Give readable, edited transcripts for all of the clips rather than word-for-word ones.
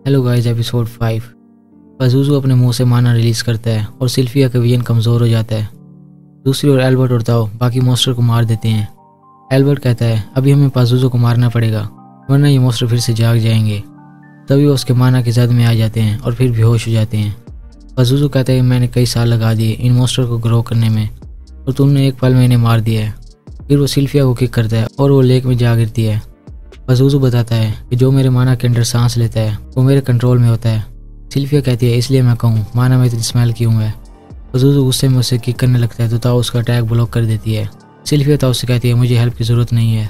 Hello guys, episode 5। पाज़ुज़ू अपने मुंह से माना रिलीज करता है और सिल्फिया का विजन कमज़ोर हो जाता है। दूसरी ओर एल्बर्ट और ताओ बाकी मॉन्स्टर को मार देते हैं। एल्बर्ट कहता है अभी हमें पाज़ुज़ू को मारना पड़ेगा वरना ये मॉन्स्टर फिर से जाग जाएंगे। तभी वो उसके माना की जद में आ जाते हैं और फिर बेहोश हो जाते हैं। पाज़ुज़ू कहता है मैंने कई साल लगा दिए इन मॉन्स्टर को ग्रो करने में और तुमने एक पल में इन्हें मार दिया है। फिर वो सिल्फिया को किक करता है और वो लेक में जा गिरती है। पाज़ुज़ू बताता है कि जो मेरे माना के अंदर सांस लेता है वो मेरे कंट्रोल में होता है। सिल्फिया कहती है इसलिए मैं कहूँ माना में इतनी स्मेल क्यों है। पाज़ुज़ू गुस्से में उसे किक करने लगता है तो ताओ उसका अटैक ब्लॉक कर देती है। सिल्फिया ताओ से कहती है मुझे हेल्प की ज़रूरत नहीं है।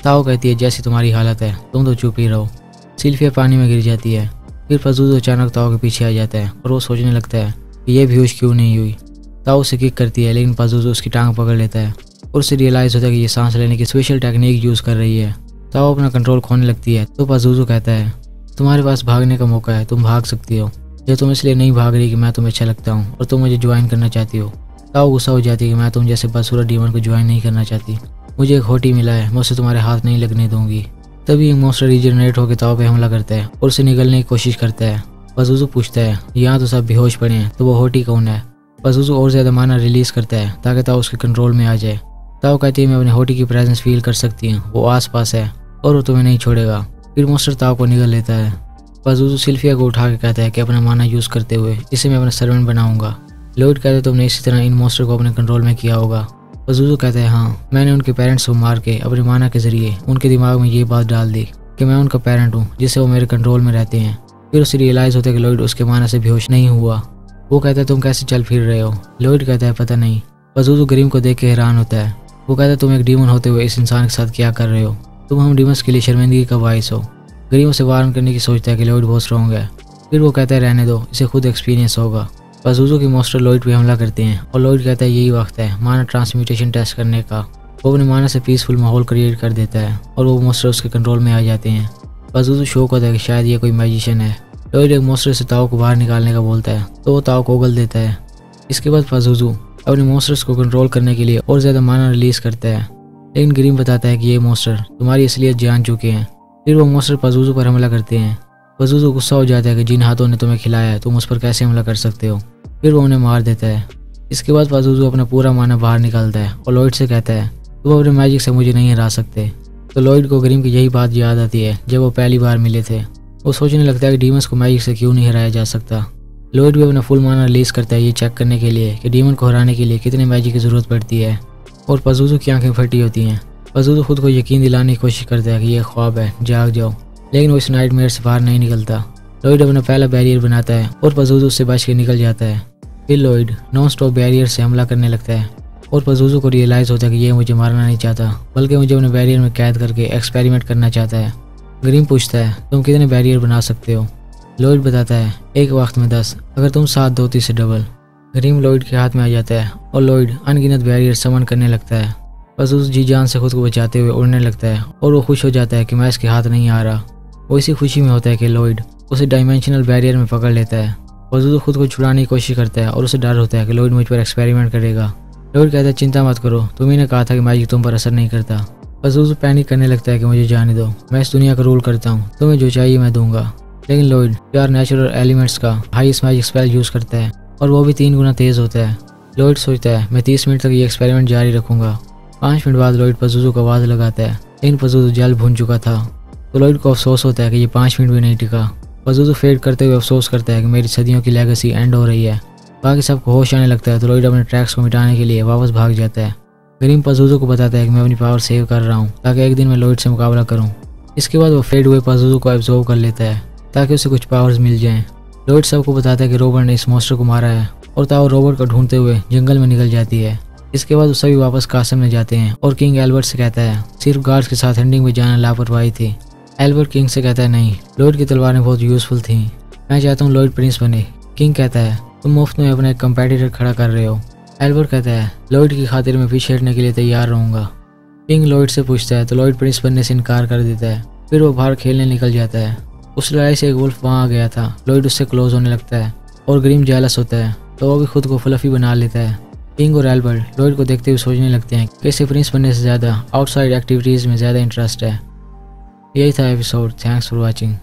ताओ कहती है जैसी तुम्हारी हालत है तुम तो चुप ही रहो। सिल्फिया पानी में गिर जाती है। फिर पाज़ुज़ू अचानक ताओ के पीछे आ जाता है और वो सोचने लगता है कि यह बेहोश क्यों नहीं हुई। ताओ उसे किक करती है लेकिन पाज़ुज़ू उसकी टांग पकड़ लेता है और उसे रियलाइज़ होता है कि ये सांस लेने की स्पेशल टेक्निक यूज़ कर रही है। ताओ अपना कंट्रोल खोने लगती है तो पाज़ुज़ू कहता है तुम्हारे पास भागने का मौका है, तुम भाग सकती हो। या तुम इसलिए नहीं भाग रही कि मैं तुम्हें अच्छा लगता हूँ और तुम मुझे ज्वाइन करना चाहती हो। ताओ गुस्सा हो जाती है कि मैं तुम जैसे बदसूरत डीमन को ज्वाइन नहीं करना चाहती। मुझे एक होटी मिला है, मैं उसे तुम्हारे हाथ नहीं लगने दूंगी। तभी एक मॉन्स्टर रीजनरेट होकर ताओ पे हमला करता है और उसे निगलने की कोशिश करता है। पाज़ुज़ू पूछता है यहाँ तो सब बेहोश पड़े हैं तो वो होटी कौन है। पाज़ुज़ू और ज़्यादा माना रिलीज करता है ताकि ताओ उसके कंट्रोल में आ जाए। ताओ कहती है मैं अपने होटी की प्रेजेंस फील कर सकती हूँ, वो आस पास है और वो तुम्हें नहीं छोड़ेगा। फिर मॉन्स्टर ताओ को निगल लेता है। पाज़ुज़ू सिल्फिया को उठा के कहता है कि अपना माना यूज़ करते हुए इसे मैं अपना सर्वेंट बनाऊंगा। लॉयड कहता है तुमने इसी तरह इन मॉन्स्टर को अपने कंट्रोल में किया होगा। पाज़ुज़ू कहता है हाँ, मैंने उनके पेरेंट्स को मार के अपने माना के जरिए उनके दिमाग में ये बात डाल दी कि मैं उनका पेरेंट हूँ जिससे वो मेरे कंट्रोल में रहते हैं। फिर उसे रियलाइज़ होता है कि लॉयड उसके माना से बेहोश नहीं हुआ। वो कहता है तुम कैसे चल फिर रहे हो। लॉयड कहता है पता नहीं। पाज़ुज़ू ग्रीम को देख के हैरान होता है। वो कहता है तुम एक डीमन होते हुए इस इंसान के साथ क्या कर रहे हो, तुम हम डीमंस के लिए शर्मिंदगी का बाइस हो। ग्रीम उसे वार्न करने की सोचता है कि लॉयड बहुत स्ट्रॉन्ग है। फिर वो कहता है रहने दो, इसे खुद एक्सपीरियंस होगा। पाज़ुज़ू के मॉन्स्टर लॉयड पे हमला करते हैं और लॉयड कहता है यही वक्त है माना ट्रांसम्यूटेशन टेस्ट करने का। वो अपने माना से पीसफुल माहौल क्रिएट कर देता है और वो मॉन्स्टर उसके कंट्रोल में आ जाते हैं। पाज़ुज़ू शौक होता है कि शायद ये कोई मैजिशियन है। लॉयड एक मॉन्स्टर से ताओ को बाहर निकालने का बोलता है तो वो ताओ को उगल देता है। इसके बाद पाज़ुज़ू अपने मॉन्स्टर्स को कंट्रोल करने के लिए और ज़्यादा माना रिलीज करता है लेकिन ग्रीम बताता है कि ये मॉन्स्टर तुम्हारी असलियत जान चुके हैं। फिर वो मॉन्स्टर पाज़ुज़ू पर हमला करते हैं। पाज़ुज़ू गुस्सा हो जाता है कि जिन हाथों ने तुम्हें खिलाया है तुम उस पर कैसे हमला कर सकते हो। फिर वो उन्हें मार देता है। इसके बाद पाज़ुज़ू अपना पूरा माना बाहर निकालता है और लॉयड से कहता है तुम अपने मैजिक से मुझे नहीं हरा सकते। तो लॉयड को ग्रीम की यही बात याद आती है जब वो पहली बार मिले थे। वो सोचने लगता है कि डीमंस को मैजिक से क्यों नहीं हराया जा सकता। लॉयड भी अपना फुल माना रिलीज करता है ये चेक करने के लिए कि डीमन को हराने के लिए कितने मैजिक की ज़रूरत पड़ती है। और पाज़ुज़ू की आंखें फटी होती हैं। पाज़ुज़ू खुद को यकीन दिलाने की कोशिश करता है कि यह ख्वाब है, जाग जाओ, लेकिन वो इस नाइटमेयर से बाहर नहीं निकलता। लॉयड अपना पहला बैरियर बनाता है और पाज़ुज़ू उससे बच के निकल जाता है। फिर लॉयड नॉन स्टॉप बैरियर से हमला करने लगता है और पाज़ुज़ू को रियलाइज़ होता है कि ये मुझे मारना नहीं चाहता बल्कि मुझे अपने बैरियर में कैद करके एक्सपेरिमेंट करना चाहता है। ग्रीम पूछता है तुम कितने बैरियर बना सकते हो। लॉयड बताता है एक वक्त में 10, अगर तुम 7 दो तो इसे डबल। ग्रीम लॉयड के हाथ में आ जाता है और लॉयड अनगिनत बैरियर समन करने लगता है। पाज़ुज़ू जी जान से खुद को बचाते हुए उड़ने लगता है और वो खुश हो जाता है कि मैं इसके हाथ नहीं आ रहा। वो इसी खुशी में होता है कि लॉयड उसे डायमेंशनल बैरियर में पकड़ लेता है। पाज़ुज़ू खुद को छुड़ाने की कोशिश करता है और उसे डर होता है कि लॉयड मुझ पर एक्सपेरिमेंट करेगा। लॉयड कहता है चिंता मत करो, तुम्ही ने कहा था कि मैजिक तुम पर असर नहीं करता। पाज़ुज़ू पैनिक करने लगता है कि मुझे जाने दो, मैं इस दुनिया का रूल करता हूँ, तुम्हें जो चाहिए मैं दूंगा। लेकिन लॉयड 4 नेचुरल एलिमेंट्स का हाईएस्ट मैजिक स्पेल यूज़ करता है और वो भी 3 गुना तेज़ होता है। लॉयड सोचता है मैं 30 मिनट तक ये एक्सपेरिमेंट जारी रखूंगा। 5 मिनट बाद लॉयड पाज़ुज़ू को आवाज़ लगाता है लेकिन पाज़ुज़ू जल भून चुका था। तो लॉयड को अफसोस होता है कि ये 5 मिनट भी नहीं टिका। पाज़ुज़ू फेड करते हुए अफसोस करता है कि मेरी सदियों की लेगेसी एंड हो रही है। बाकी सबको होश आने लगता है तो लॉयड अपने ट्रैक्स को मिटाने के लिए वापस भाग जाता है। ग्रीम पाज़ुज़ू को बताता है कि मैं अपनी पावर सेव कर रहा हूँ ताकि एक दिन मैं लॉयड से मुकाबला करूँ। इसके बाद वो फेड हुए पाज़ुज़ू को एब्जॉर्व कर लेता है ताकि उसे कुछ पावर्स मिल जाएं। लॉयड सबको बताता है कि रॉबर्ट ने इस मॉन्स्टर को मारा है और ताओ रॉबर्ट को ढूंढते हुए जंगल में निकल जाती है। इसके बाद वो सभी वापस कासम में जाते हैं और किंग एल्बर्ट से कहता है सिर्फ गार्ड्स के साथ हंटिंग में जाना लापरवाही थी। एल्बर्ट किंग से कहता है नहीं, लॉयड की तलवारें बहुत यूजफुल थी, मैं चाहता हूँ लॉयड प्रिंस बने। किंग कहता है तुम मुफ्त में अपना एक कंपेटिटर खड़ा कर रहे हो। एल्बर्ट कहता है लॉयड की खातिर मैं पीछे हटने के लिए तैयार रहूँगा। किंग लॉयड से पूछता है तो लॉयड प्रिंस बनने से इनकार कर देता है। फिर वो बाहर खेलने निकल जाता है। उस लड़ाई से एक वुल्फ वहाँ आ गया था। लॉयड उससे क्लोज होने लगता है और ग्रीम जेलस होता है तो वो भी खुद को फ्लफी बना लेता है। किंग और एल्बर्ट लॉयड को देखते हुए सोचने लगते हैं कि इसे प्रिंस बनने से ज़्यादा आउटसाइड एक्टिविटीज़ में ज़्यादा इंटरेस्ट है। यही था एपिसोड। Thanks for watching.